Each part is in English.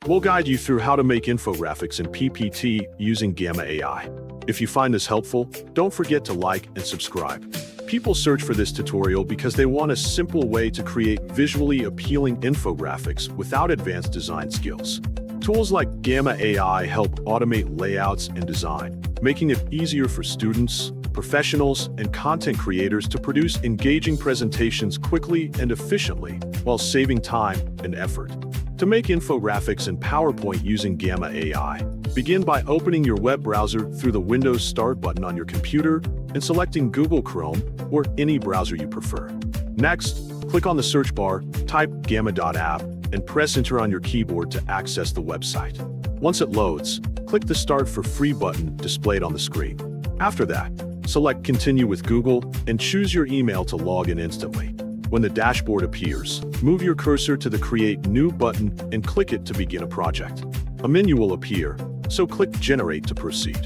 We'll guide you through how to make infographics and PPT using Gamma AI. If you find this helpful, don't forget to like and subscribe. People search for this tutorial because they want a simple way to create visually appealing infographics without advanced design skills. Tools like Gamma AI help automate layouts and design, making it easier for students, professionals, and content creators to produce engaging presentations quickly and efficiently while saving time and effort. To make infographics and PowerPoint using Gamma AI, begin by opening your web browser through the Windows Start button on your computer and selecting Google Chrome or any browser you prefer. Next, click on the search bar, type gamma.app, and press enter on your keyboard to access the website. Once it loads, click the Start for Free button displayed on the screen. After that, select Continue with Google and choose your email to log in instantly. When the dashboard appears, move your cursor to the Create New button and click it to begin a project. A menu will appear, so click Generate to proceed.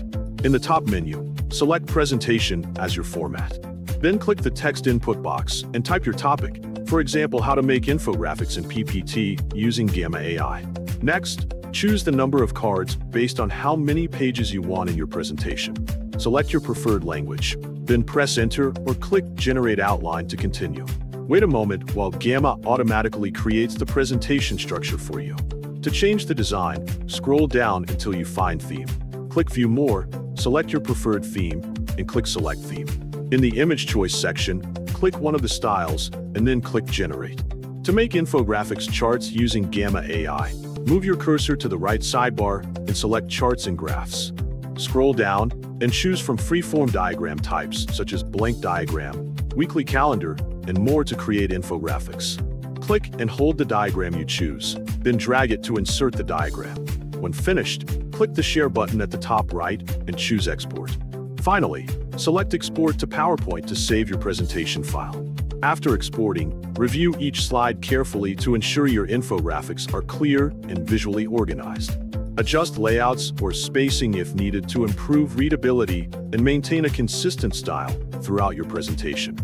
In the top menu, select Presentation as your format. Then click the text input box and type your topic, for example, how to make infographics and PPT using Gamma AI. Next, choose the number of cards based on how many pages you want in your presentation. Select your preferred language, then press Enter or click Generate Outline to continue. Wait a moment while Gamma automatically creates the presentation structure for you. To change the design, scroll down until you find Theme. Click View More, select your preferred theme, and click Select Theme. In the Image Choice section, click one of the styles, and then click Generate. To make infographics charts using Gamma AI, move your cursor to the right sidebar and select Charts and Graphs. Scroll down and choose from freeform diagram types such as blank diagram, weekly calendar, and more to create infographics. Click and hold the diagram you choose, then drag it to insert the diagram. When finished, click the Share button at the top right and choose Export. Finally, select Export to PowerPoint to save your presentation file. After exporting, review each slide carefully to ensure your infographics are clear and visually organized. Adjust layouts or spacing if needed to improve readability and maintain a consistent style throughout your presentation.